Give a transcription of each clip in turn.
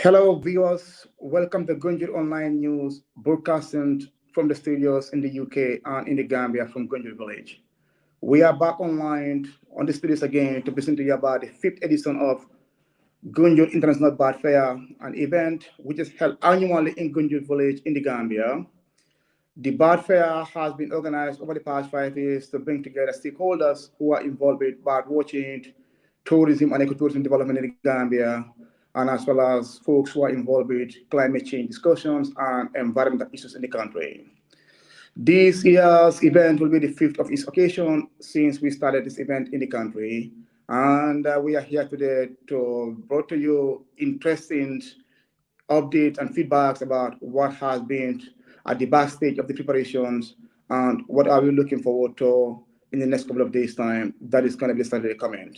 Hello, viewers. Welcome to Gunjur Online News, broadcasting from the studios in the UK and in the Gambia from Gunjur Village. We are back online on the studios again to present to you about the fifth edition of Gunjur International Bat Fair, an event which is held annually in Gunjur Village in the Gambia. The Bat Fair has been organized over the past 5 years to bring together stakeholders who are involved with bird watching, tourism, and ecotourism development in the Gambia, and as well as folks who are involved with climate change discussions and environmental issues in the country. This year's event will be the fifth of its occasion since we started this event in the country. And we are here today to bring to you interesting updates and feedbacks about what has been at the backstage of the preparations and what are we looking forward to in the next couple of days' time. That is going to be Saturday coming.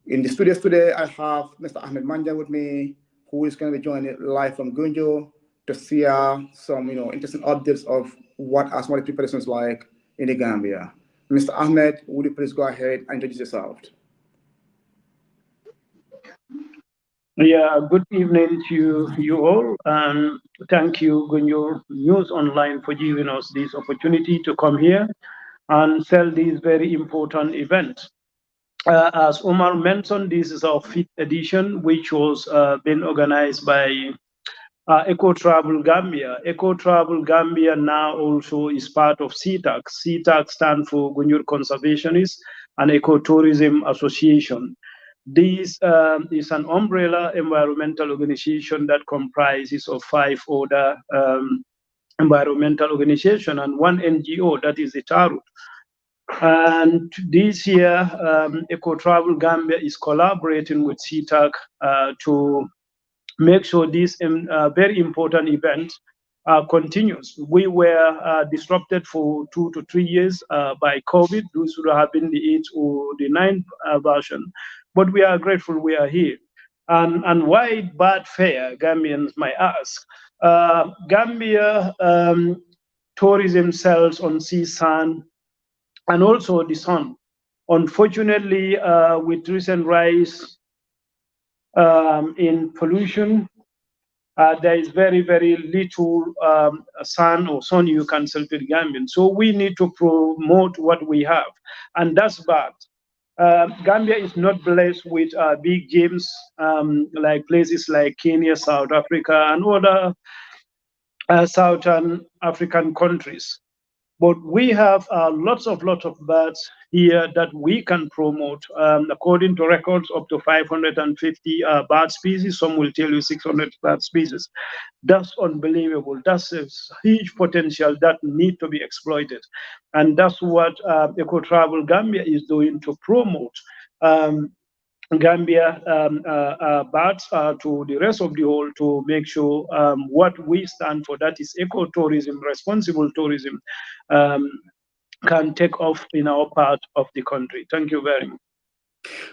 In the studios today, I have Mr. Ahmed Manjang with me, who is going to be joining live from Gunjur to share some, interesting updates of what are some of the preparations like in the Gambia. Mr. Ahmed, would you please go ahead and introduce yourself? Yeah, good evening to you all. And thank you, Gunjur News Online, for giving us this opportunity to come here and sell this very important event. As Omar mentioned, this is our fifth edition, which was being organized by Ecotravel Gambia. Ecotravel Gambia now also is part of CTAC. CTAC stands for Gunjur Conservationist and Ecotourism Association. This is an umbrella environmental organization that comprises of 5 other environmental organizations and one NGO, that is the TARU. And this year, Ecotravel Gambia is collaborating with CTAC to make sure this very important event continues. We were disrupted for 2 to 3 years by COVID. This would have been the 8th or the 9th version. But we are grateful we are here. And why bad fair, Gambians might ask. Gambia tourism sells on sea, sand, and also the sun. Unfortunately, with recent rise in pollution, there is very, very little sun or sun you can sell to the Gambian. So we need to promote what we have, and that's bad. Gambia is not blessed with big gyms like places like Kenya, South Africa, and other Southern African countries. But we have lots of birds here that we can promote. According to records, up to 550 bird species. Some will tell you 600 bird species. That's unbelievable. That's a huge potential that need to be exploited, and that's what Ecotravel Gambia is doing to promote. Gambia birds to the rest of the world to make sure what we stand for, that is ecotourism, responsible tourism, um, can take off in our part of the country. Thank you very much.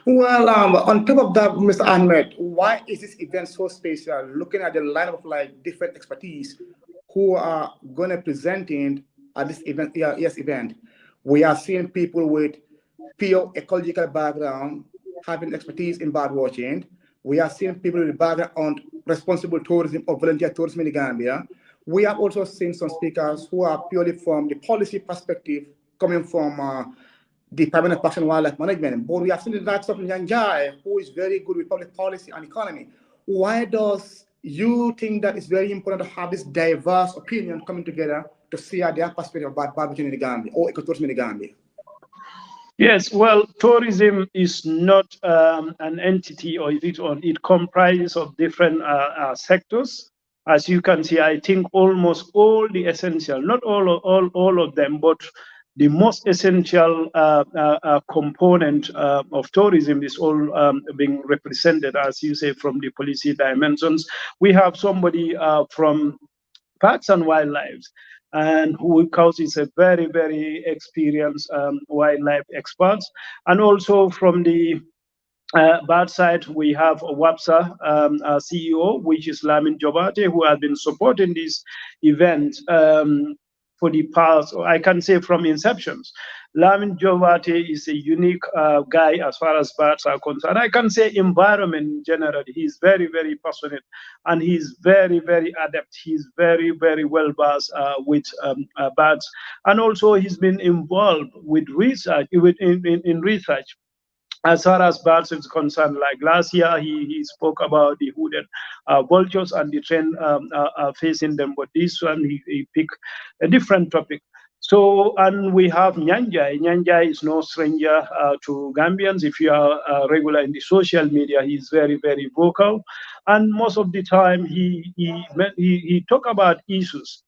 Well, on top of that, Mr. Ahmed, why is this event so special? Looking at the lineup of like different expertise who are going to presenting at this event, yes, event, we are seeing people with pure ecological background having expertise in bird watching. We are seeing people with background on responsible tourism or volunteer tourism in the Gambia. We have also seen some speakers who are purely from the policy perspective, coming from Department of Parks and Wildlife Management. But we have seen the likes of Nyanjai, who is very good with public policy and economy. Why does you think that it's very important to have this diverse opinion coming together to see their perspective about bird watching in the Gambia or ecotourism in the Gambia? Yes, well, tourism is not an entity or its own. It comprises of different sectors. As you can see, I think almost all the essential, not all of them, but the most essential component of tourism is all being represented, as you say, from the policy dimensions. We have somebody from Parks and Wildlife, and who is a very, very experienced wildlife expert. And also from the bird side, we have WAPSA CEO, which is Lamin Jobate, who has been supporting this event. for the past, or I can say from inceptions. Lamin Jovate is a unique guy as far as birds are concerned. I can say environment in general. He's very, very passionate, and he's very, very adept. He's very, very well versed with birds, and also he's been involved with research, in research as far as birds is concerned. Like last year, he spoke about the hooded vultures and the trend facing them. But this one, he picked a different topic. So, and we have Nyanjai. Nyanjai is no stranger to Gambians. If you are regular in the social media, he's very, very vocal. And most of the time, he talk about issues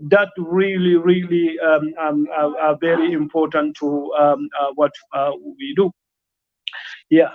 that really, really are very important to what we do. Yeah.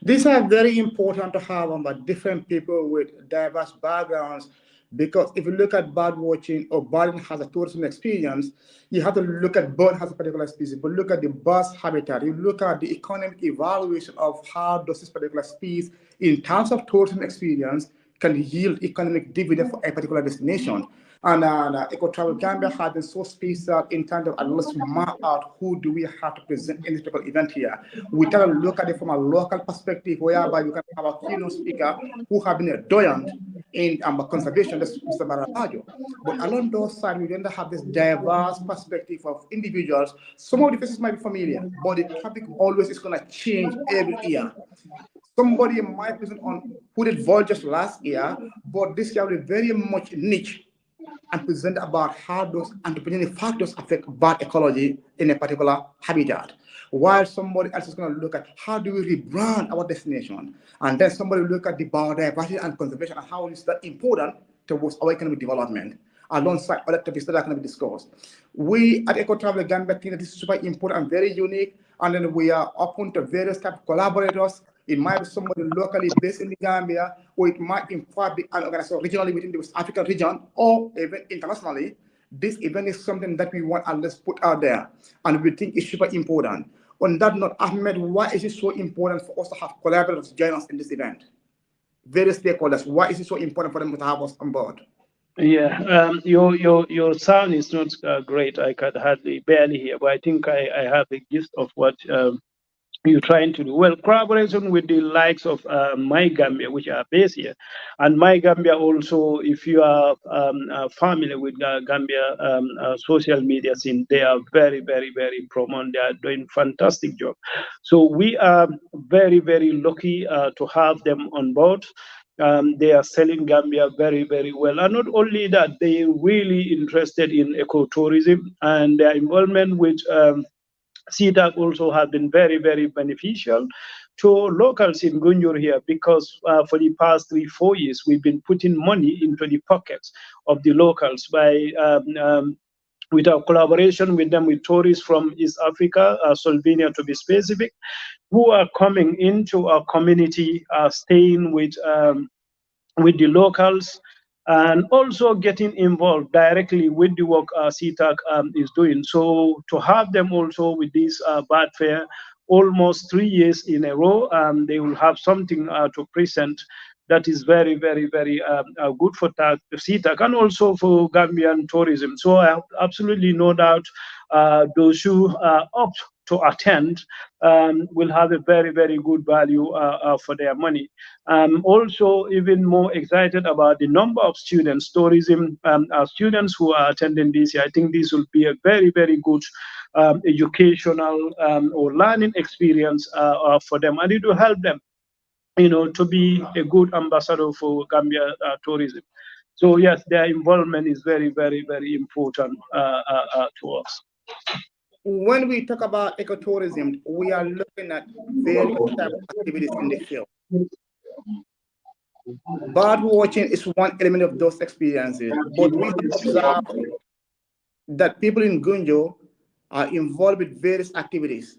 These are very important to have different people with diverse backgrounds, because if you look at bird watching or birding has a tourism experience, you have to look at bird has a particular species, but look at the bird's habitat. You look at the economic evaluation of how does this particular species, in terms of tourism experience, can yield economic dividend for a particular destination. And Ecotravel Gambia has been so special in terms of at least map out who do we have to present in this particular event here. We try to look at it from a local perspective, whereby you can have a keynote speaker who have been a doyant in conservation, that's Mr. Barabajo. But along those sides, we don't have this diverse perspective of individuals. Some of the faces might be familiar, but the topic always is going to change every year. Somebody might present on who did vultures last year, but this year will be very much niche and present about how those anthropogenic factors affect bird ecology in a particular habitat. While somebody else is going to look at how do we rebrand our destination, and then somebody will look at the biodiversity and conservation and how is that important towards our economic development, alongside other topics that are going to be discussed. We at Ecotravel Gambia think that this is super important and very unique, and then we are open to various type of collaborators. It might be somebody locally based in the Gambia, or it might in fact be an organization regionally within the West African region, or even internationally. This event is something that we want and let's put out there, and we think is super important. On that note, Ahmed, why is it so important for us to have collaborators join us in this event? Various stakeholders, why is it so important for them to have us on board? Yeah, your sound is not great. I can hardly barely hear, but I think I have a gist of what you're trying to do. Well, collaboration with the likes of My Gambia, which are based here, and My Gambia also, if you are familiar with Gambia social media scene, they are very, very, very prominent. They are doing fantastic job. So we are very, very lucky to have them on board. They are selling Gambia very, very well. And not only that, they are really interested in ecotourism, and their involvement with CEDAC also have been very, very beneficial to locals in Gunjur here, because for the past 3-4 years, we've been putting money into the pockets of the locals by with our collaboration with them, with tourists from East Africa, Slovenia to be specific, who are coming into our community, staying with the locals, and also getting involved directly with the work CTAC is doing. So to have them also with this bad fair almost 3 years in a row, they will have something to present that is very, very, very good for CTAC and also for Gambian tourism. So I have absolutely no doubt those who opt to attend will have a very, very good value for their money. Also, even more excited about the number of students, tourism students who are attending this year. I think this will be a very, very good educational or learning experience for them, and it will help them, to be a good ambassador for Gambia tourism. So yes, their involvement is very, very, very important to us. When we talk about ecotourism, we are looking at various types of activities in the field. Bird watching is one element of those experiences, but we have observed that people in Gunjo are involved with various activities.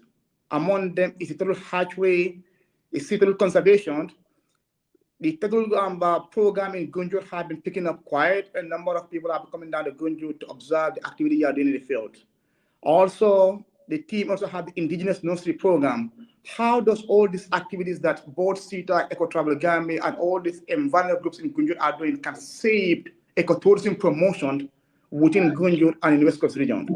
Among them is the turtle hatchery, is turtle conservation. The turtle program in Gunjur has been picking up quite a number of people are coming down to Gunjur to observe the activity you are doing in the field. Also, the team also had the indigenous nursery program. How does all these activities that both CETA, Ecotravel Gambia, and all these environmental groups in Gunjur are doing can save ecotourism promotion within Gunjur and in West Coast region?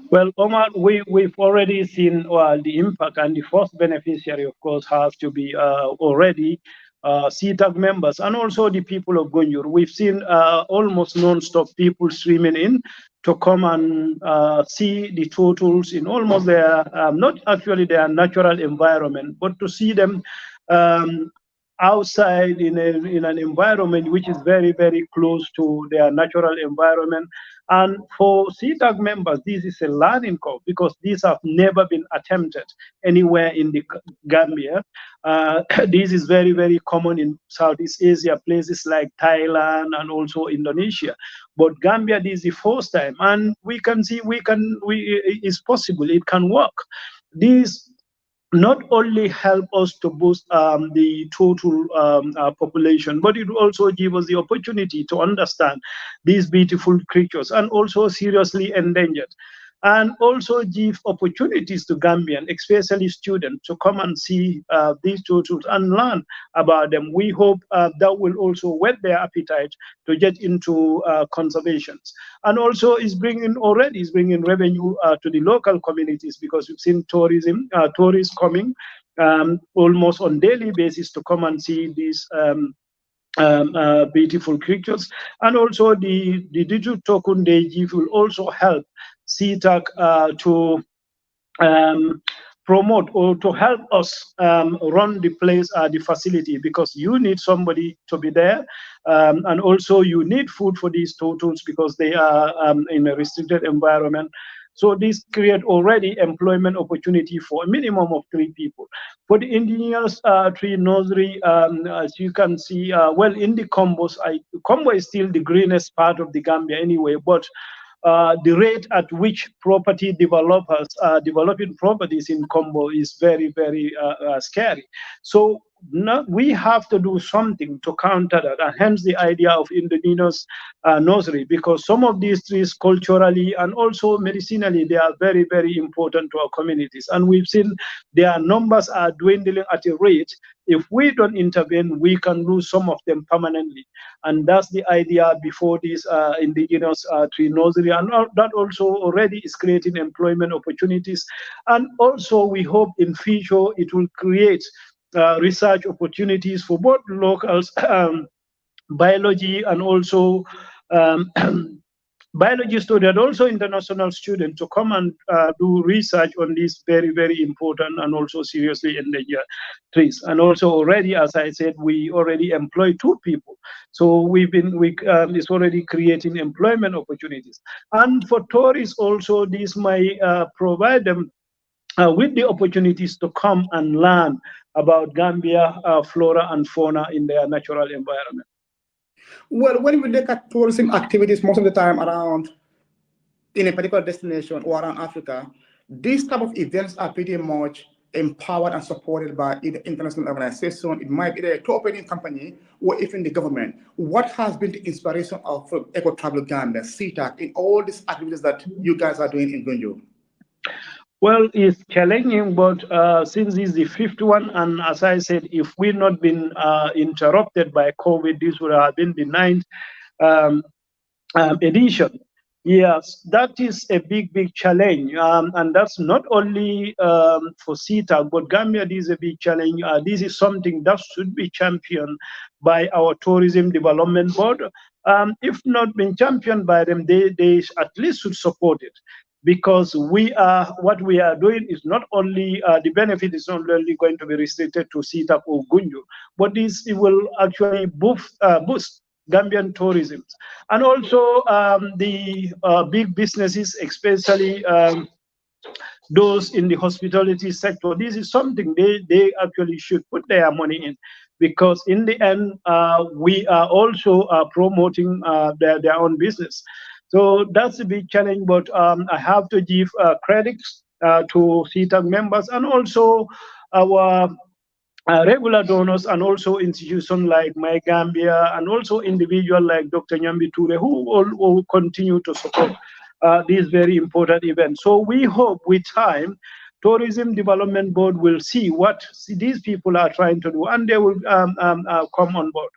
Well, Omar, we've already seen the impact, and the first beneficiary, of course, has to be already CTAG members and also the people of Gunjur. We've seen almost non-stop people streaming in to come and see the turtles in almost their, not actually their natural environment, but to see them um, outside in an environment which is very, very close to their natural environment. And for CTAG members, this is a learning curve because these have never been attempted anywhere in the Gambia. This is very, very common in Southeast Asia, places like Thailand and also Indonesia. But Gambia, this is the first time, and we can see it's possible. It can work. These not only help us to boost the total population, but it will also give us the opportunity to understand these beautiful creatures and also seriously endangered. And also give opportunities to Gambian, especially students, to come and see these turtles and learn about them. We hope that will also whet their appetite to get into conservations. And also is bringing revenue to the local communities because we've seen tourists coming almost on daily basis to come and see these beautiful creatures. And also the digital token they give will also help CTAC to promote or to help us run the place, the facility, because you need somebody to be there. And also you need food for these turtles because they are in a restricted environment. So this create already employment opportunity for a minimum of 3 people. For the indigenous tree nursery, as you can see, well, in the combos, combo is still the greenest part of the Gambia anyway, but the rate at which property developers are developing properties in Combo is very, very scary. So now we have to do something to counter that, and hence the idea of indigenous nursery, because some of these trees culturally and also medicinally, they are very, very important to our communities. And we've seen their numbers are dwindling at a rate. If we don't intervene, we can lose some of them permanently. And that's the idea before this indigenous tree nursery. And that also already is creating employment opportunities. And also we hope in future it will create research opportunities for both locals, biology, and also um, biology student, also international students to come and do research on these very, very important and also seriously endangered trees. And also already, as I said, we already employ 2 people. So it's already creating employment opportunities. And for tourists also, this might provide them with the opportunities to come and learn about Gambia flora and fauna in their natural environment. Well, when we look at tourism activities, most of the time around in a particular destination or around Africa, these type of events are pretty much empowered and supported by either international organization, it might be a cooperating company, or even the government. What has been the inspiration of Ecotravel Gambia, CTAC, in all these activities that you guys are doing in Gunjur? Well, it's challenging, but since this is the 5th one, and as I said, if we've not been interrupted by COVID, this would have been the 9th um, edition. Yes, that is a big, big challenge. And that's not only for CETA, but Gambia, this is a big challenge. This is something that should be championed by our Tourism Development Board. If not being championed by them, they at least should support it. Because what we are doing is not only, the benefit is not only going to be restricted to CETA or Gunjur, but it will actually boost Gambian tourism. And also the big businesses, especially those in the hospitality sector, this is something they actually should put their money in, because in the end, we are also promoting their own business. So that's a big challenge, but I have to give credits to CETA members and also our regular donors, and also institutions like My Gambia, and also individuals like Dr. Nyambi Ture, who will continue to support these very important events. So we hope with time, Tourism Development Board will see what these people are trying to do, and they will come on board.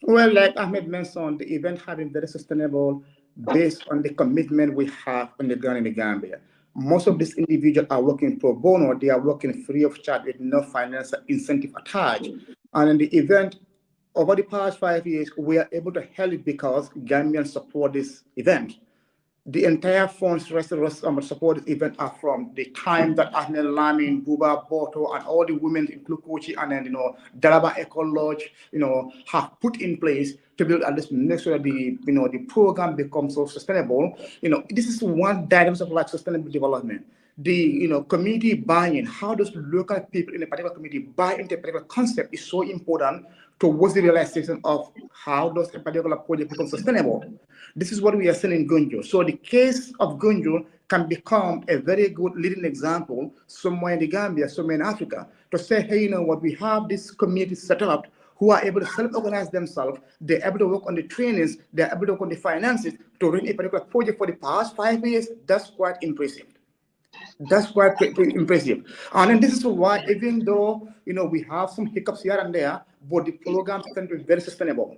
Well, like Ahmed mentioned, the event have been very sustainable. based on the commitment we have on the ground in the Gambia. Most of these individuals are working pro bono. They are working free of charge with no financial incentive attached. And in the event, over the past 5 years, we are able to help it because Gambians support this event. The entire funds rest support this event are from the time that Ahmed Lamin, Buba, Boto, and all the women, including Kochi and then Dalaba Eco Lodge, have put in place to build at least make sure that the program becomes so sustainable. This is one dimension of like sustainable development. The community buy-in, how does local people in a particular community buy into a particular concept is so important towards the realization of how does a particular project become sustainable. This is what we are seeing in Gunjur. So the case of Gunjur can become a very good leading example somewhere in the Gambia, somewhere in Africa, to say, hey, what, we have this community set up who are able to self-organize themselves, they're able to work on the trainings, they're able to work on the finances to run a particular project for the past 5 years. That's quite impressive. That's quite impressive. And then this is why, even though we have some hiccups here and there, but the programs tend to be very sustainable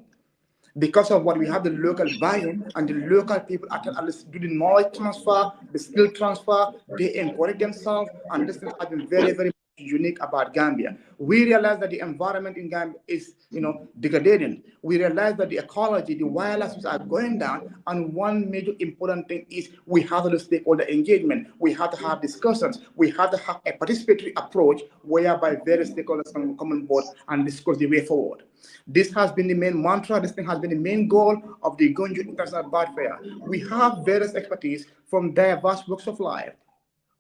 because of what we have the local buy-in and the local people at least do the knowledge transfer, the skill transfer, they encourage themselves, and this thing has been very, very unique about Gambia. We realize that the environment in Gambia is, degrading. We realize that the ecology, the wildlife are going down, and one major important thing is we have the stakeholder engagement. We have to have discussions. We have to have a participatory approach whereby various stakeholders can come on board and discuss the way forward. This has been the main mantra. This thing has been the main goal of the Gunjur International Bird Fair. We have various expertise from diverse walks of life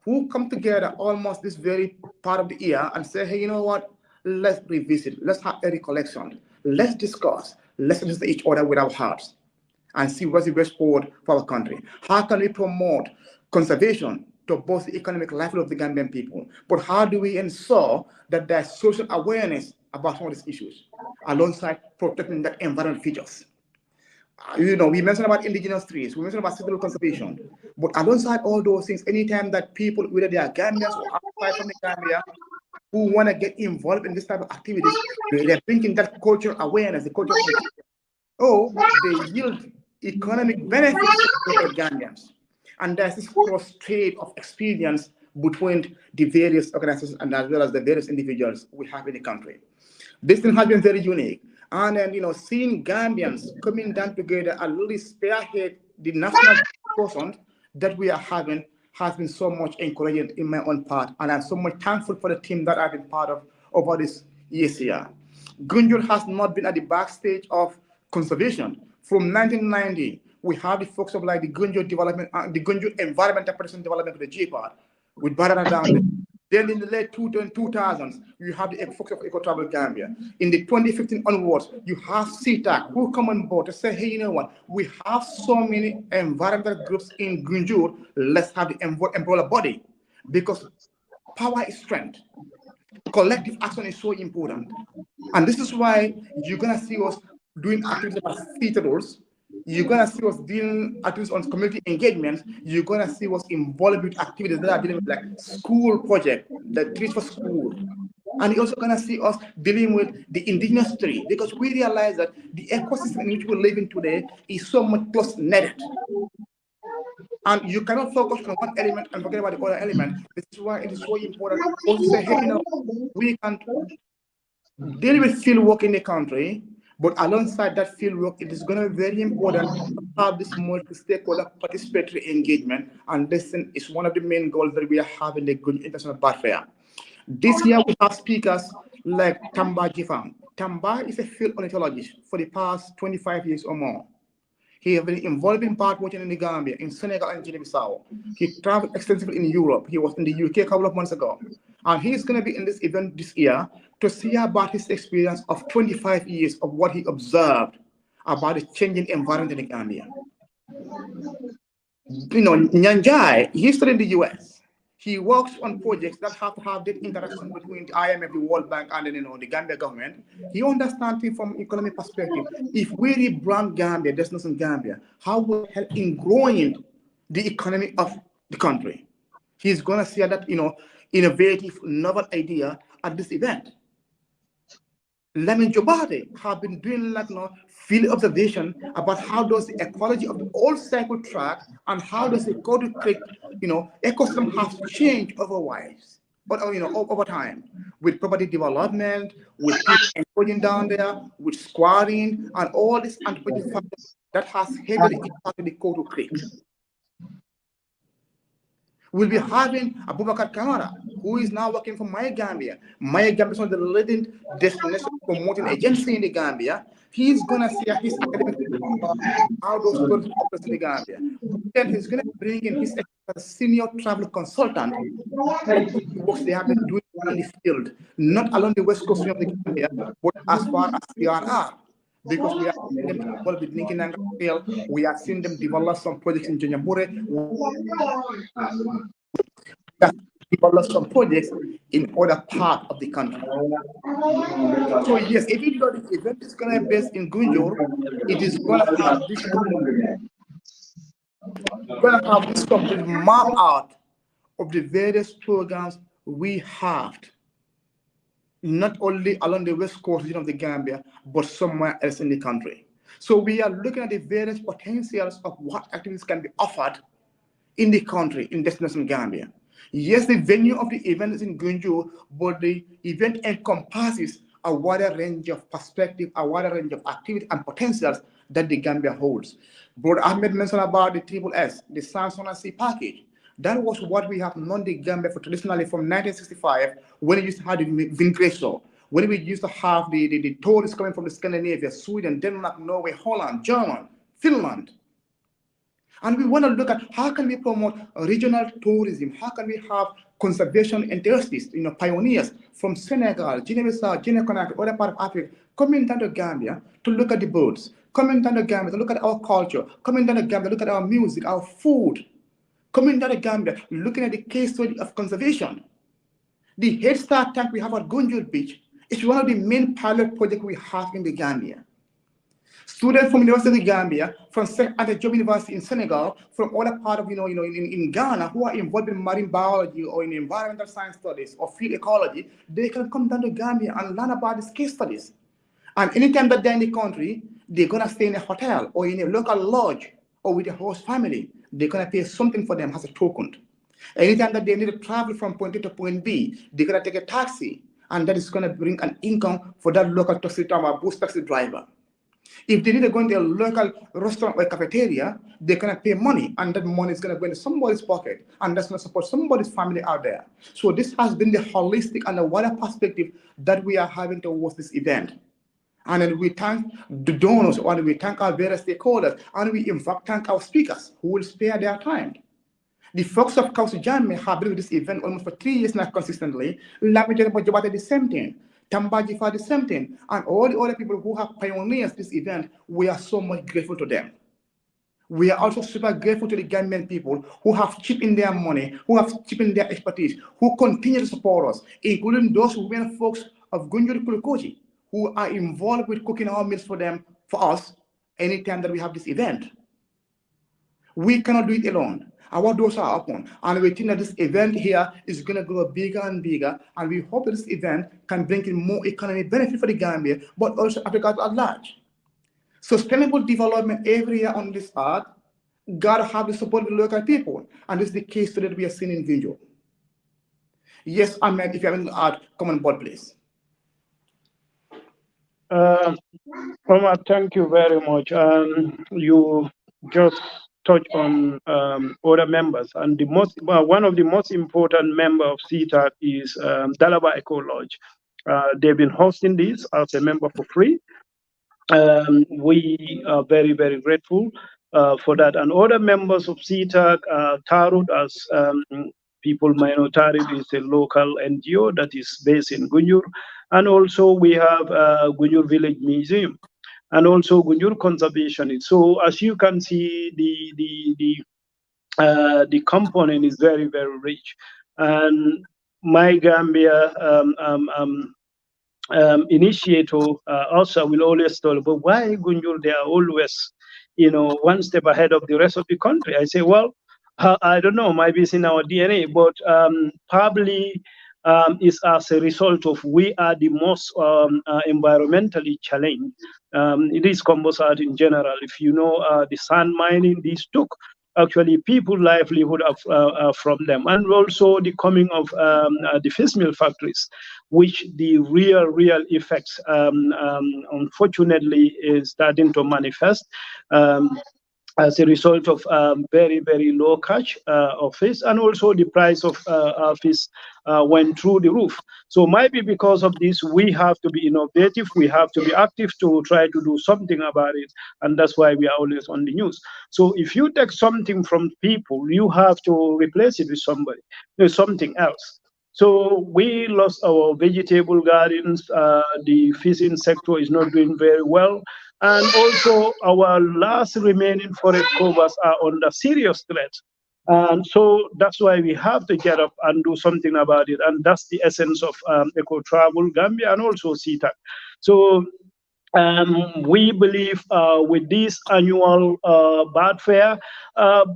who come together almost this very part of the year and say, hey, you know what? Let's revisit. Let's have a recollection. Let's discuss. Let's listen to each other with our hearts and see what's the best forward for our country. How can we promote conservation to both the economic livelihood of the Gambian people? But how do we ensure that there's social awareness about some of these issues alongside protecting the environment features? We mentioned about indigenous trees, we mentioned about civil conservation, but alongside all those things, anytime that people, whether they are Gambians or outside from the Gambia, who want to get involved in this type of activities, they're thinking that cultural awareness, the cultural or they yield economic benefits to local Gambians. And there's this cross trade of experience between the various organizations and as well as the various individuals we have in the country. This thing has been very unique. And then, seeing Gambians coming down together and really spearhead the national discussion that we are having has been so much encouraging in my own part. And I'm so much thankful for the team that I've been part of over this years here. Gunjur has not been at the backstage of conservation. From 1990, we have the folks of like the Gunjur development, the Gunjur environmental protection development with the GPAD, with Barada down there. Then in the late 2000s, you have the folks of Ecotravel Gambia. In the 2015 onwards, you have CTAC who come on board to say, hey, you know what? We have so many environmental groups in Gunjur. Let's have the umbrella body because power is strength. Collective action is so important. And this is why you're going to see us doing activities about theater roles. You're going to see us doing activities on community engagement. You're going to see us involved with activities that are dealing with like school project, the trees for school. And you're also going to see us dealing with the indigenous tree because we realize that the ecosystem in which we live in today is so much close netted. And you cannot focus on one element and forget about the other element. This is why it is so important also say, hey, we can deal with field work in the country, but alongside that field work, it is going to be very important to have this multi-stakeholder participatory engagement. And this is one of the main goals that we are having the Good International Bird Fair. This year, we have speakers like Tamba Jifang. Tamba is a field ornithologist for the past 25 years or more. He has been involved in bird watching in the Gambia, in Senegal, and Guinea-Bissau. He traveled extensively in Europe. He was in the UK a couple of months ago. And he's going to be in this event this year to see about his experience of 25 years of what he observed about the changing environment in the Gambia. Nyanjai, he studied in the US. He works on projects that have to have that interaction between the IMF, the World Bank, and then, the Gambia government. He understands it from economic perspective. If we rebrand Gambia, destination Gambia, how will it help in growing the economy of the country? He's going to see that, innovative, novel idea at this event. Lemon Jobate have been doing like field observation about how does the ecology of the old cycle track and how does the Code Creek, ecosystem have changed otherwise, or over time, with property development, with people encroaching down there, with squatting, and all this anthropogenic factors that has heavily impacted the Code Creek. We'll be having Abubakar Kamara, who is now working for My Gambia. My Gambia is one of the leading destination promoting agency in the Gambia. He's gonna share his academic about how those tourists operate in the Gambia. But then he's gonna bring in his expert as senior travel consultant of the works they have been doing in the field, not along the west coast of the Gambia, but as far as CRR. Because we are seeing them develop with Lincoln and Rafael, we are seeing them develop some projects in Janyamure, develop some projects in other part of the country. So yes, even though the event is gonna be based in Gunjur, it is gonna have this complete map out of the various programs we have, not only along the west coast region of the Gambia, but somewhere else in the country. So we are looking at the various potentials of what activities can be offered in the country, in destination Gambia. Yes, the venue of the event is in Gunjur, but the event encompasses a wider range of perspective, a wider range of activity and potentials that the Gambia holds. Brother Ahmed mentioned about the Triple S, the Samson and Sea package. That was what we have known the Gambia for traditionally from 1965 when it used to have the Vingreso, when we used to have the tourists coming from the Scandinavia, Sweden, Denmark, Norway, Holland, Germany, Finland. And we want to look at how can we promote regional tourism? How can we have conservation enthusiasts, pioneers from Senegal, Guinea-Bissau, Guinea-Conakry, other part of Africa, coming down to Gambia to look at the birds, coming down to Gambia to look at our culture, coming down to Gambia to look at our music, our food, coming down to Gambia, looking at the case study of conservation. The Head Start tank we have at Gunjur Beach is one of the main pilot projects we have in the Gambia. Students from University of the Gambia, from at the Job University in Senegal, from other part of in Ghana, who are involved in marine biology or in environmental science studies or field ecology, they can come down to Gambia and learn about these case studies. And anytime that they're in the country, they're gonna stay in a hotel or in a local lodge or with a host family. They're gonna pay something for them as a token. Anytime that they need to travel from point A to point B, they're gonna take a taxi, and that is gonna bring an income for that local taxi driver, bus taxi driver. If they need to go into a local restaurant or cafeteria, they're gonna pay money, and that money is gonna go into somebody's pocket, and that's gonna support somebody's family out there. So this has been the holistic and the wider perspective that we are having towards this event. And then we thank the donors, and we thank our various stakeholders, and we in fact thank our speakers who will spare their time. The folks of Kausu Jamme have been with this event almost for 3 years now consistently. Lamijane Bojabate the same thing. Tambaji for the same thing. And all the other people who have pioneered this event, we are so much grateful to them. We are also super grateful to the Gambian people who have chipped in their money, who have chipped in their expertise, who continue to support us, including those women folks of Gunjur Kulukoji, who are involved with cooking our meals for them, for us, anytime that we have this event. We cannot do it alone. Our doors are open, and we think that this event here is going to grow bigger and bigger, and we hope that this event can bring in more economic benefit for the Gambia, but also Africa at large. Sustainable development every year on this earth gotta have the support of the local people, and this is the case that we are seeing in video. Yes, Ahmed, if you haven't add, come on board, please. Omar, thank you very much. You just touched on other members, and one of the most important member of CTAC is Dalaba Eco Lodge. They've been hosting this as a member for free. We are very, very grateful for that. And other members of CTAC, Tarut, as people might know, Tarut is a local NGO that is based in Gunjur. And also we have Gunjur Village Museum and also Gunjur Conservation. So as you can see, the component is very, very rich. And My Gambia initiator also will always tell, but why Gunjur, they are always, one step ahead of the rest of the country? I say, well, I don't know, maybe it's in our DNA, but probably is as a result of we are the most environmentally challenged. It is composite in general. If you know the sand mining, these took actually people livelihood from them, and also the coming of the fish meal factories, which the real effects unfortunately is starting to manifest. As a result of very low catch of fish, and also the price of fish went through the roof. So maybe because of this, we have to be innovative, we have to be active to try to do something about it, and that's why we are always on the news. So if you take something from people, you have to replace it with something else. So we lost our vegetable gardens. The fishing sector is not doing very well, and also our last remaining forest covers are under serious threat. And so that's why we have to get up and do something about it. And that's the essence of Ecotravel Gambia and also CETA. So we believe with this annual bird fair,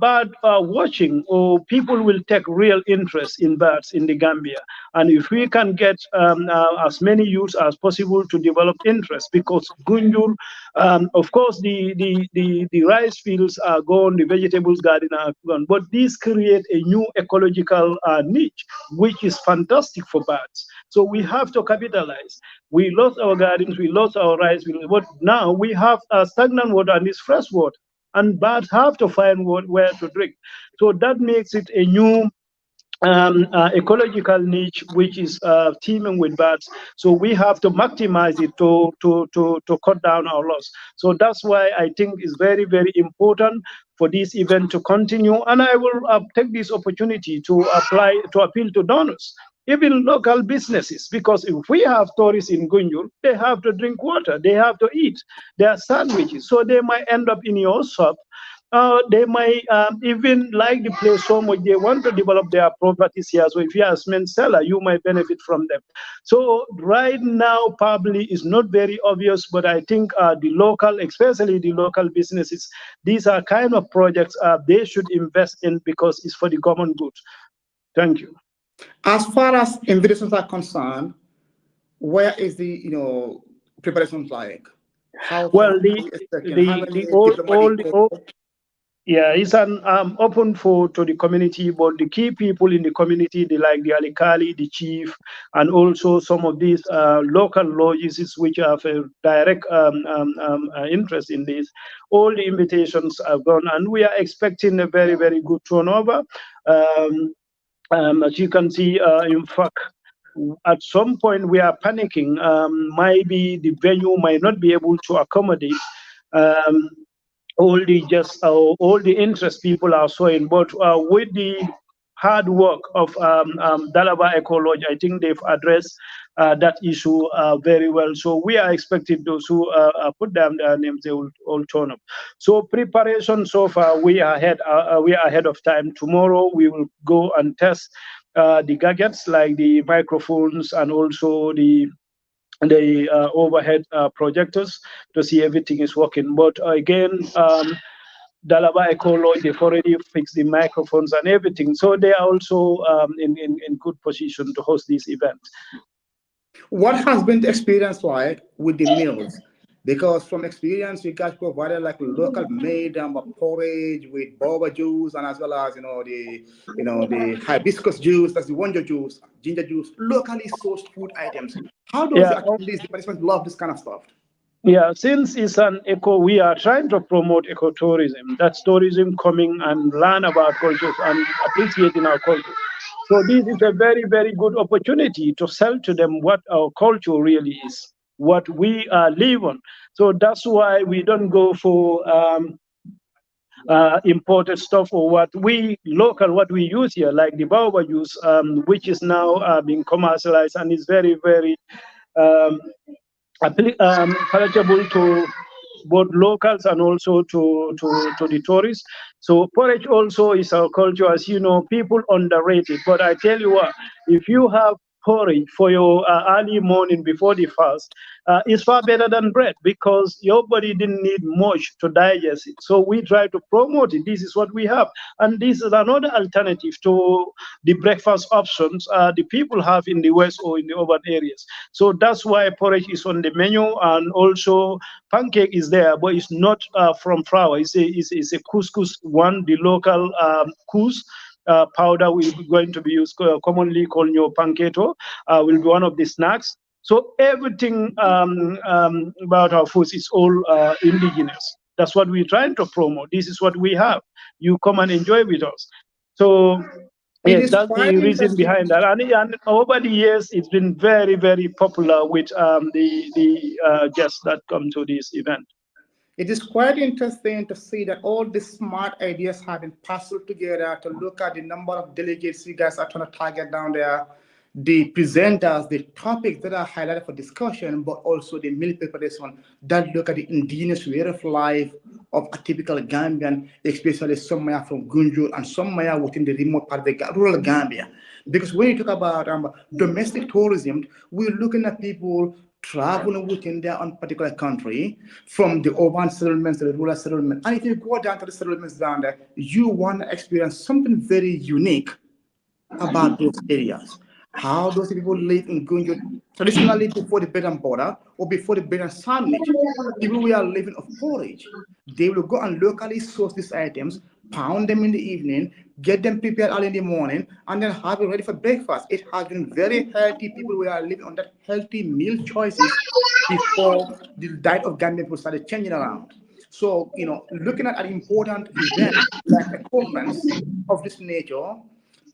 bird watching, or people will take real interest in birds in the Gambia. And if we can get as many youths as possible to develop interest, because Gunjur, of course, the rice fields are gone, the vegetables garden are gone, but these create a new ecological niche, which is fantastic for birds. So we have to capitalize. We lost our gardens, we lost our rice, but now we have stagnant water and it's fresh water. And birds have to find where to drink. So that makes it a new ecological niche which is teeming with birds. So we have to maximize it to cut down our loss. So that's why I think it's very important for this event to continue. And I will take this opportunity to appeal to donors, even local businesses, because if we have tourists in Gunjur, they have to drink water, they have to eat their sandwiches. So they might end up in your shop. They might even like the place so much they want to develop their properties here. So if you are a cement seller, you might benefit from them. So right now, probably is not very obvious, but I think the local, especially the local businesses, these are kind of projects they should invest in because it's for the common good. Thank you. As far as invitations are concerned, where is the preparations like? How far Well, are we expecting? How many all diplomatic the all, yeah, it's an open to the community, but the key people in the community, they like the alikali, the chief, and also some of these local lodges which have a direct interest in this. All the invitations are gone, and we are expecting a very good turnover. Um, as you can see, in fact, at some point we are panicking. Maybe the venue might not be able to accommodate. Um, all the interest people are showing, but with the hard work of Dalaba Ecology, I think they've addressed that issue very well. So we are expecting those who put down their names, they will all turn up. So preparation so far, we are ahead of time. Tomorrow we will go and test the gadgets like the microphones and also the overhead projectors to see everything is working. But again, Dalaba Ecology, they've already fixed the microphones and everything. So they are also in good position to host this event. What has been the experience like with the meals? Because from experience, you guys provided like local made porridge with boba juice and as well as the hibiscus juice, that's the wonjo juice, ginger juice, locally sourced food items. How does the Yeah, attendees, the participants love this kind of stuff? yeah. Since it's an we are trying to promote ecotourism. That's tourism coming and learn about cultures and appreciating our culture. So this is a very good opportunity to sell to them what our culture really is, what we live on. So that's why we don't go for imported stuff or what we use here, like the baobab juice, which is now being commercialized and is very um, palatable to both locals and also to the tourists. So porridge also is our culture, as you know, people underrate it. But I tell you what, if you have porridge for your early morning before the fast is far better than bread, because your body didn't need much to digest it. So we try to promote it. This is what we have. And this is another alternative to the breakfast options the people have in the West or in the urban areas. So that's why porridge is on the menu. And also pancake is there, but it's not from flour. It's a couscous one, the local powder will be going to be used, commonly called your panketo, will be one of the snacks. So everything about our foods is all indigenous. That's what we're trying to promote. This is what we have. You come and enjoy with us. So It yes, is that's quite the reason interesting. behind that. And over the years, it's been very, very popular with the guests that come to this event. It is quite interesting to see that all these smart ideas have been puzzled together to look at the number of delegates you guys are trying to target down there, the presenters, the topics that are highlighted for discussion, but also the meal preparation that look at the indigenous way of life of a typical Gambian, especially somewhere from Gunjur and somewhere within the remote part of the rural Gambia. Because when you talk about domestic tourism, we're looking at people traveling within their own particular country, from the urban settlements to the rural settlement. And if you go down to the settlements down there, you want to experience something very unique about those areas. How those people live in Gunjur traditionally before the bread and butter or before the bread and sandwich. People who are living of porridge. They will go and locally source these items, pound them in the evening, get them prepared early in the morning, and then have it ready for breakfast. It has been very healthy. People who are living on that healthy meal choices before the diet of Gambian people started changing around. So, looking at an important event like a conference of this nature,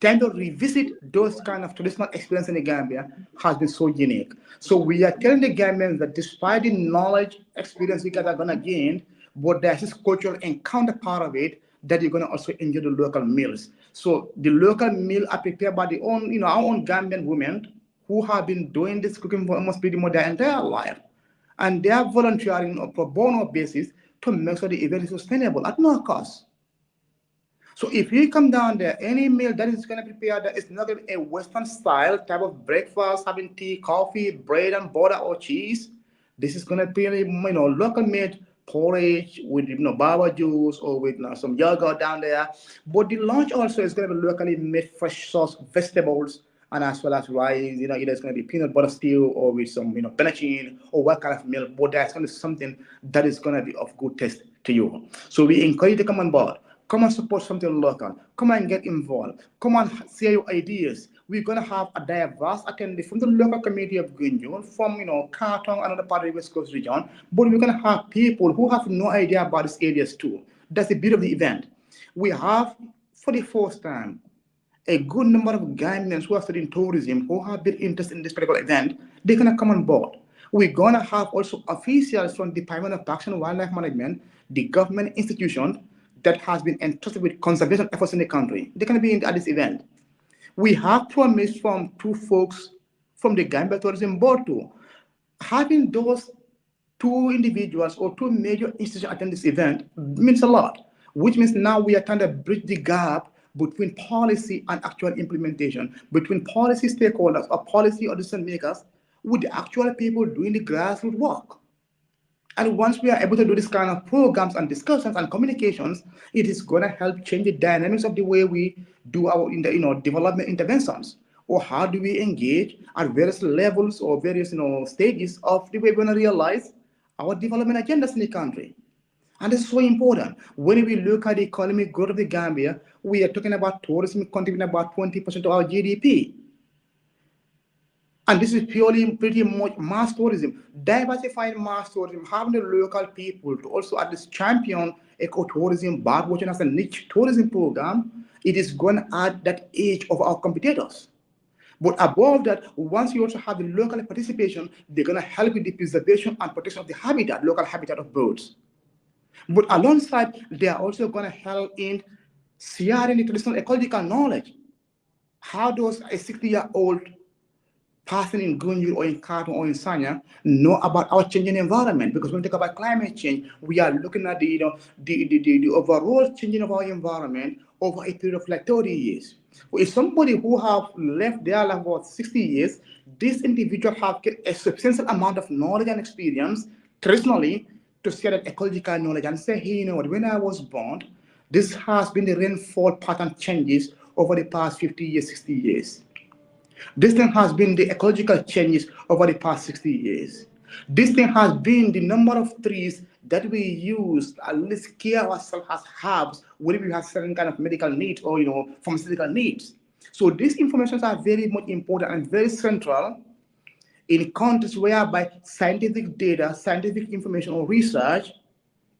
tend to revisit those kind of traditional experience in the Gambia has been so unique. So we are telling the Gambians that despite the knowledge, experience you guys are gonna gain, but there's this cultural encounter part of it that you're gonna also enjoy the local meals. So the local meal are prepared by the own, our own Gambian women who have been doing this cooking for almost pretty much their entire life. And they are volunteering on a pro bono basis to make sure the event is sustainable at no cost. So if you come down there, any meal that is going to prepare that is not going to be a Western style type of breakfast, having tea, coffee, bread and butter or cheese. This is going to be local made porridge with baba juice or with some yogurt down there. But the lunch also is going to be locally made fresh sauce vegetables and as well as rice. Either it's going to be peanut butter stew or with some panettone or what kind of meal. But that's going to be something that is going to be of good taste to you. So we encourage you to come on board. Come and support something local. Come and get involved. Come and share your ideas. We're gonna have a diverse attendee from the local community of Gunjur, from Kartong, another part of the West Coast region. But we're gonna have people who have no idea about these areas too. That's the beauty of the event. We have, for the first time, a good number of Ghanaians who are studying tourism, who have been interested in this particular event. They're gonna come on board. We're gonna have also officials from the Department of Parks and Wildlife Management, the government institutions that has been entrusted with conservation efforts in the country. They're gonna be at this event. We have promised from two folks from the Gambia Tourism Board too. Having those two individuals or two major institutions attend this event means a lot, which means now we are trying to bridge the gap between policy and actual implementation, between policy stakeholders or policy or decision makers with the actual people doing the grassroots work. And once we are able to do this kind of programs and discussions and communications, it is going to help change the dynamics of the way we do our development interventions. Or how do we engage at various levels or various stages of the way we're going to realize our development agendas in the country. And this is so important. When we look at the economic growth of the Gambia, we are talking about tourism contributing about 20% of our GDP. And this is purely pretty much mass tourism. Diversifying mass tourism, having the local people to also at least champion ecotourism, birdwatching as a niche tourism program, it is going to add that edge of our competitors. But above that, once you also have the local participation, they're going to help with the preservation and protection of the habitat, local habitat of birds. But alongside, they are also going to help in sharing the traditional ecological knowledge. How does a 60-year-old person in Gunjur or in Khartoum or in Sanya know about our changing environment? Because when we talk about climate change, we are looking at the overall changing of our environment over a period of like 30 years. If somebody who have left their life about 60 years, this individual have get a substantial amount of knowledge and experience traditionally to share that ecological knowledge and say, hey, you know what, when I was born, this has been the rainfall pattern changes over the past 50 years, 60 years. This thing has been the ecological changes over the past 60 years. This thing has been the number of trees that we use at least care ourselves as herbs when we have certain kind of medical needs or pharmaceutical needs. So these informations are very much important and very central in contexts whereby scientific data, scientific information or research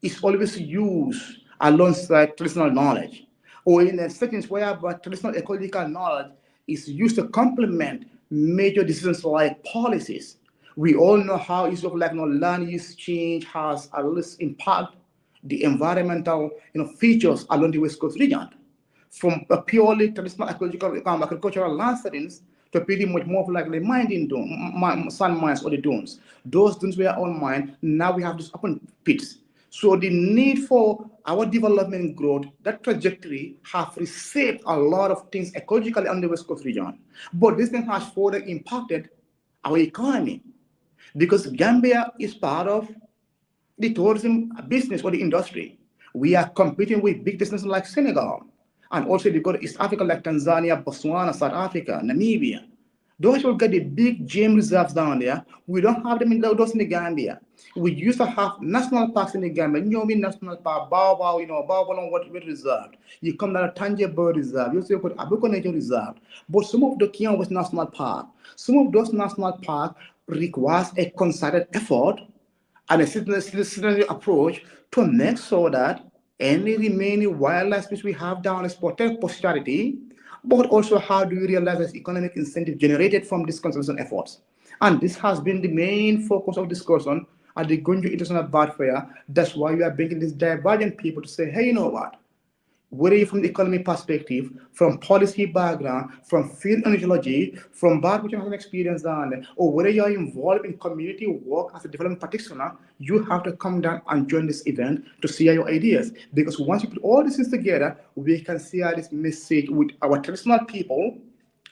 is always used alongside traditional knowledge, or in a settings whereby traditional ecological knowledge is used to complement major decisions like policies. We all know how issue of like land use change has at least impact the environmental features along the West Coast region from a purely traditional ecological agricultural land settings to pretty much more of like the mining dune, sand mines or the dunes. Those dunes were all mined. Now we have these open pits. So the need for our development growth, that trajectory have reshaped a lot of things ecologically on the West Coast region. But this thing has further impacted our economy because Gambia is part of the tourism business or the industry. We are competing with big businesses like Senegal. And also, if you go to East Africa like Tanzania, Botswana, South Africa, Namibia, those will get the big game reserves down there. We don't have them in those in the Gambia. We used to have national parks in the Gambia. Nyomi National Park, Bao, Bao what we reserved. You come down to Tangier Bird Reserve. You also put Abuko Nature Reserve. But some of the Kian West National Park, some of those national parks requires a concerted effort and a systematic approach to make sure that any remaining wildlife which we have down is protect posterity, but also how do we realize this economic incentive generated from these conservation efforts? And this has been the main focus of discussion at the Gunjur International Bird Fair. That's why we are bringing these divergent people to say, hey, you know what? Whether you're from the economy perspective, from policy background, from field energy, from bird which has an experience down, or whether you're involved in community work as a development practitioner, you have to come down and join this event to share your ideas. Because once you put all these things together, we can share this message with our traditional people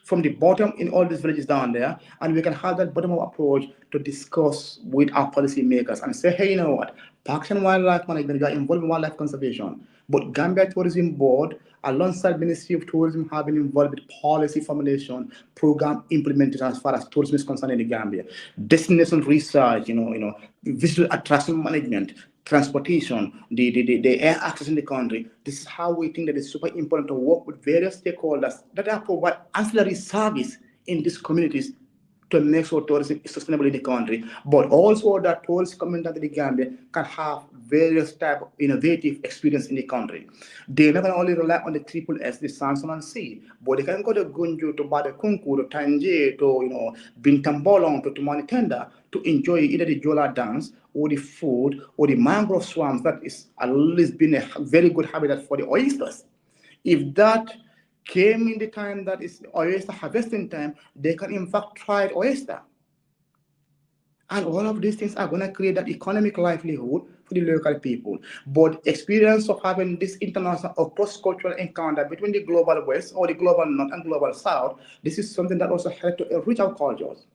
from the bottom in all these villages down there, and we can have that bottom-up approach to discuss with our policymakers and say, hey, you know what, Parks and Wildlife Management, we are involved in wildlife conservation, but Gambia Tourism Board, alongside Ministry of Tourism, have been involved with policy formulation, program implementation as far as tourism is concerned in the Gambia, destination research, visual attraction management, transportation, the air access in the country. This is how we think that it's super important to work with various stakeholders that are provide ancillary service in these communities to make sure tourism is sustainable in the country, but also that tourists coming down to the Gambia can have various type of innovative experience in the country. They're not going to only rely on the triple S, the Samson and Sea, but they can go to Gunjur, to Badakunku, to Tanje, to Bintambolong, to Tumanitenda to enjoy either the Jola dance or the food or the mangrove swamps that is at least been a very good habitat for the oysters. If that came in the time that is oyster harvesting time, they can in fact try oyster. And all of these things are going to create that economic livelihood for the local people. But experience of having this international or cross-cultural encounter between the global West or the global North and global South, this is something that also helps to enrich our cultures.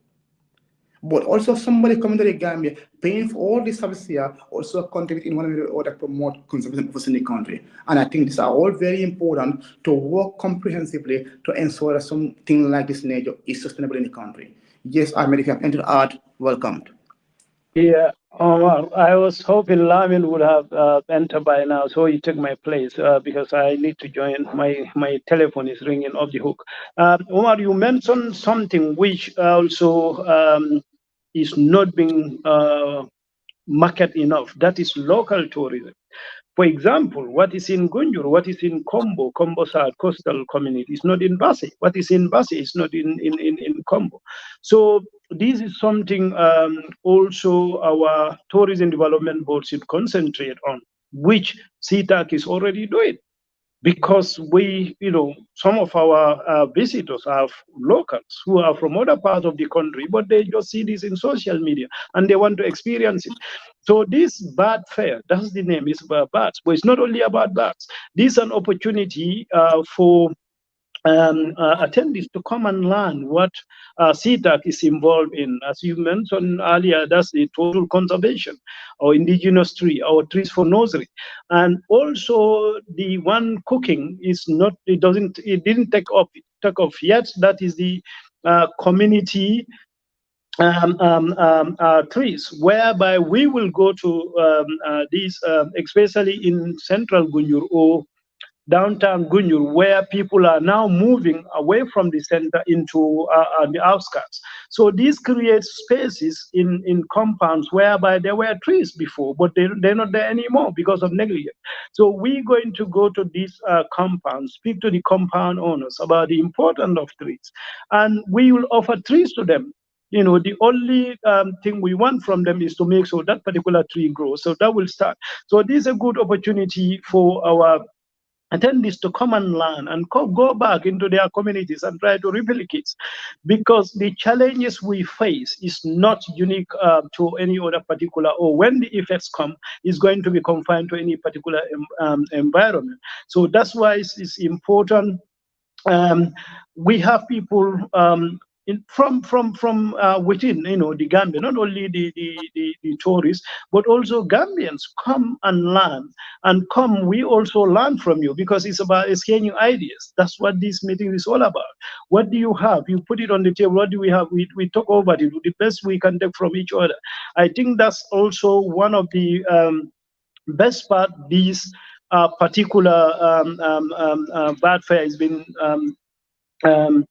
But also somebody coming to the Gambia, paying for all these services here, also contribute in one way or other to promote conservation efforts in the country. And I think these are all very important to work comprehensively to ensure that something like this nature is sustainable in the country. Yes, Ahmed, if you have entered art, welcomed. Yeah, Omar, I was hoping Lamin would have entered by now, so he took my place because I need to join. My telephone is ringing off the hook. Omar, you mentioned something which also is not being marketed enough. That is local tourism. For example, what is in Gunjur, what is in Combo South Coastal Community is not in Basi. What is in Basi is not in Combo. So this is something also our tourism development board should concentrate on, which CTAC is already doing. because some of our visitors are locals who are from other parts of the country, but they just see this in social media and they want to experience it. So this bird fair, that's the name, is about birds, but it's not only about birds. This is an opportunity for attendees to come and learn what CTAC is involved in. As you mentioned earlier, that's the total conservation, or indigenous tree, or trees for nursery. And also the one cooking is not, it didn't take off yet. That is the community trees, whereby we will go to these, especially in central Gunjur or downtown Gunjur, where people are now moving away from the center into the outskirts. So this creates spaces in compounds whereby there were trees before, but they're not there anymore because of negligence. So we're going to go to these compounds, speak to the compound owners about the importance of trees, and we will offer trees to them. The only thing we want from them is to make sure that particular tree grows. So that will start. So this is a good opportunity for our attendees to come and learn and go back into their communities and try to replicate, because the challenges we face is not unique to any other particular, or when the effects come, is going to be confined to any particular environment. So that's why it's important. um, we have people from within, the Gambia, not only the tourists, but also Gambians come and learn, and come. We also learn from you, because it's about exchanging ideas. That's what this meeting is all about. What do you have? You put it on the table. What do we have? We talk over it. The best we can take from each other. I think that's also one of the best part. These particular bad fair has been um,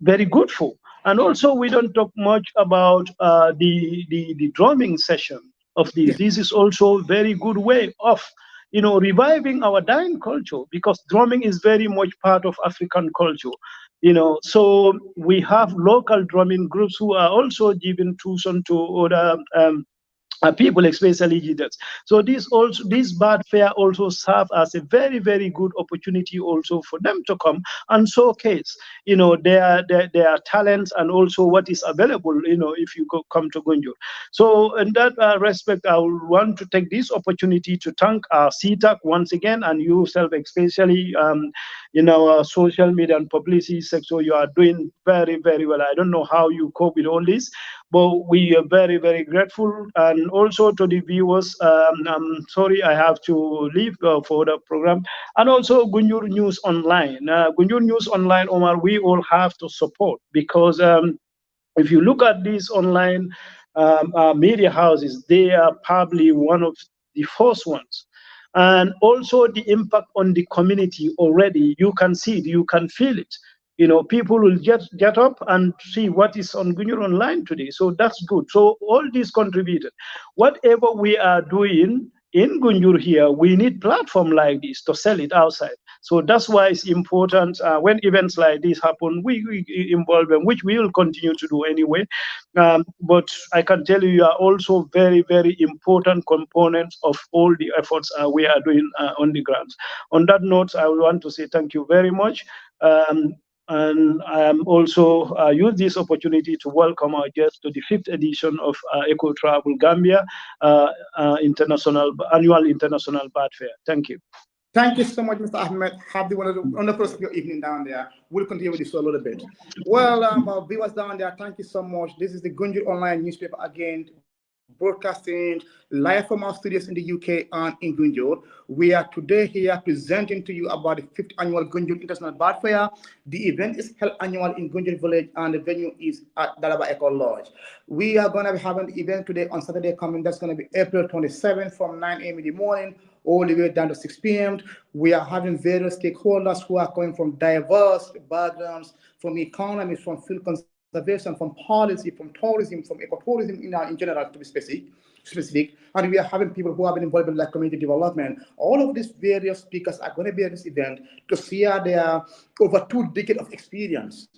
very good for. And also, we don't talk much about the drumming session of this. Yeah. This is also a very good way of reviving our dying culture, because drumming is very much part of African culture. So we have local drumming groups who are also giving tuition to other people, especially leaders. So this bad fair also serve as a very, very good opportunity also for them to come and showcase, their talents, and also what is available, if you come to Gunjur. So in that respect, I would want to take this opportunity to thank our CTAC once again, and yourself especially, in our social media and publicity sector. You are doing very, very well. I don't know how you cope with all this, but we are very, very grateful. And also to the viewers, I'm sorry I have to leave for the program. And also Gunjur News Online. Gunjur News Online, Omar, we all have to support, because if you look at these online media houses, they are probably one of the first ones. And also the impact on the community already, you can see it, you can feel it. People will get up and see what is on Gunjur Online today. So that's good. So all these contributed. Whatever we are doing in Gunjur here, we need platform like this to sell it outside. So that's why it's important when events like this happen, we involve them, which we will continue to do anyway. But I can tell you, you are also very, very important components of all the efforts we are doing on the ground. On that note, I want to say thank you very much. Um, and I am also use this opportunity to welcome our guests to the fifth edition of Ecotravel Gambia International Annual International Bat Fair. Thank you. Thank you so much, Mr. Ahmed. Have the wonderful rest of your evening down there. We'll continue with this for a little bit. Well, our viewers down there, thank you so much. This is the Gunjur Online newspaper again, broadcasting live from our studios in the UK and in Gunjur. We are today here presenting to you about the fifth annual Gunjur International Bird Fair. The event is held annual in Gunjur Village, and the venue is at Dalaba Eco Lodge. We are going to be having the event today on Saturday coming. That's going to be April 27th from 9 a.m. in the morning all the way down to 6 p.m. We are having various stakeholders who are coming from diverse backgrounds, from economics, from field conservation, from policy, from tourism, from ecotourism in general, to be specific. And we are having people who have been involved in like community development. All of these various speakers are going to be at this event to share their over 2 decades of experience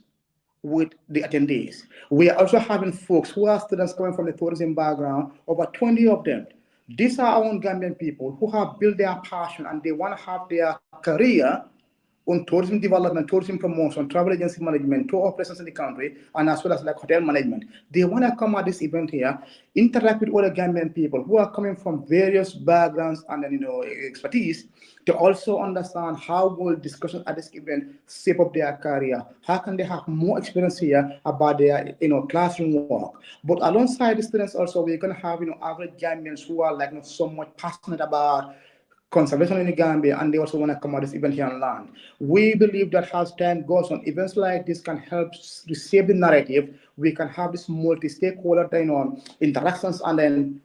with the attendees. We are also having folks who are students coming from the tourism background, over 20 of them. These are our own Gambian people who have built their passion and they want to have their career on tourism development, tourism promotion, travel agency management, tour operations in the country, and as well as like hotel management. They want to come at this event here, interact with other Gambian people who are coming from various backgrounds and then, expertise to also understand how will discussion at this event shape up their career. How can they have more experience here about their classroom work? But alongside the students also, we're gonna have average Gambians who are like somewhat passionate about conservation in the Gambia, and they also want to come out this event here on land. We believe that as time goes on, events like this can help reshape the narrative. We can have this multi-stakeholder, interactions and then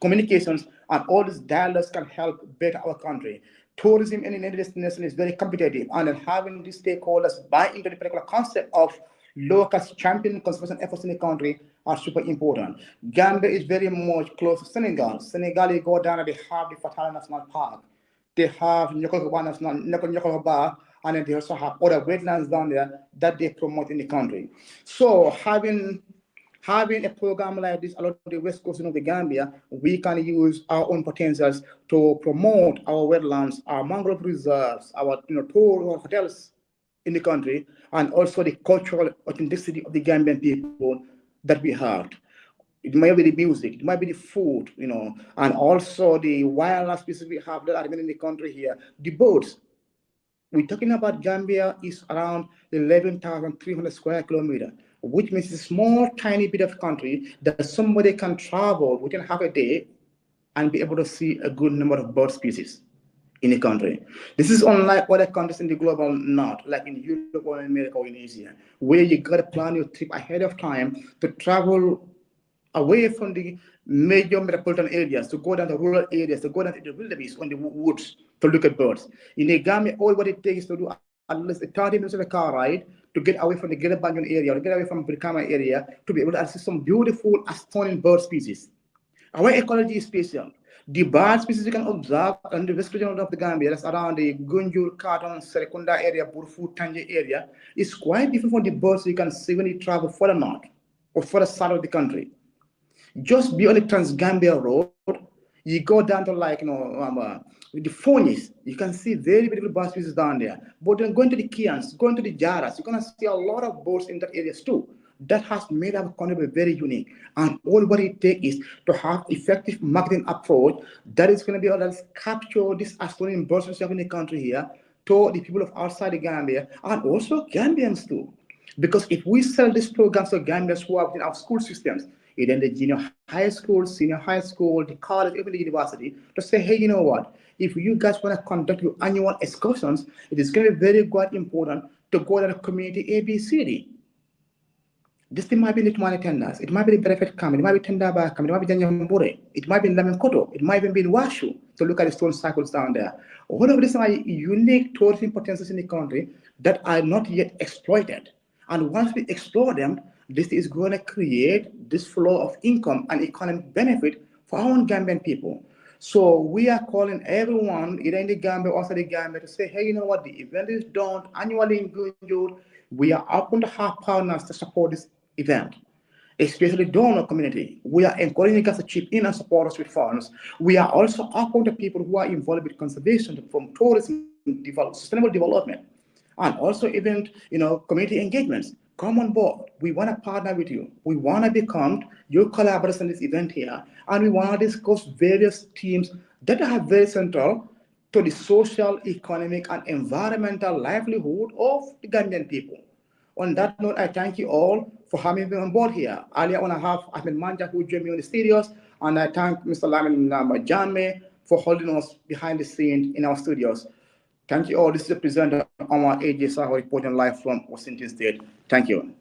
communications, and all these dialogues can help better our country. Tourism in any destination is very competitive, and then having these stakeholders buy into the particular concept of local champion conservation efforts in the country are super important. Gambia is very much close to Senegal. Senegal, you go down and they have the Fatala National Park. They have Nyokoba, and then they also have other wetlands down there that they promote in the country. So having a program like this along the west coast of the Gambia, we can use our own potentials to promote our wetlands, our mangrove reserves, our tour hotels in the country, and also the cultural authenticity of the Gambian people that we have. It might be the music, it might be the food, and also the wildlife species we have that are in the country here. The birds, we're talking about Gambia is around 11,300 square kilometers, which means it's a small, tiny bit of country that somebody can travel within half a day and be able to see a good number of bird species in the country. This is unlike other countries in the global north, like in Europe or in America or in Asia, where you got to plan your trip ahead of time to travel away from the major metropolitan areas, to go down to rural areas, to go down to the wildebeest on the woods to look at birds. In the Gambia, all what it takes to do at least 30 minutes of a car ride to get away from the Greater Banyan area or get away from Brikama area to be able to access some beautiful, stunning bird species. Our ecology is special. The bird species you can observe in the west region of the Gambia, that's around the Gunjur, Karton, Serekunda area, Burfu, Tanje area, is quite different from the birds you can see when you travel further north or further south of the country. Just beyond the Trans-Gambia Road, you go down to like, the Phonies, you can see very beautiful bird species down there. But then going to the Kians, going to the Jaras, you're going to see a lot of birds in that areas too. That has made our country very unique. And all what it takes is to have effective marketing approach that is going to be able to capture this astonishing bird species in the country here to the people of outside the Gambia and also Gambians too. Because if we sell these programs to Gambians who are within our school systems, either in the junior high school, senior high school, the college, even the university, to say, hey, you know what? If you guys want to conduct your annual excursions, it is going to be very quite important to go to the community A, B, C, D. This thing might be Litmani tenders, it might be the benefit camp, it might be Tendaba camp, it might be Janyambure, it might be Lamenkoto, it might even be in Washu to look at the stone cycles down there. All of these are unique tourism potentials in the country that are not yet exploited. And once we explore them, this is going to create this flow of income and economic benefit for our own Gambian people. So we are calling everyone, either in the Gambia or outside the Gambia, to say, hey, you know what, the event is done annually in Gunjur. We are open to have partners to support this event, especially donor community. We are encouraging us to chip in and support us with funds. We are also open to people who are involved with conservation, from tourism, sustainable development, and also even community engagements. Come on board. We want to partner with you. We want to become your collaborators in this event here, and we want to discuss various themes that are very central to the social, economic, and environmental livelihood of the Gambian people. On that note, I thank you all for having me on board here. Earlier on, I have Ahmed Manjang who joined me on the studios, and I thank Mr. Lamin Janme for holding us behind the scene in our studios. Thank you all. This is the presenter Omar AJ Saho reporting live from Washington State. Thank you.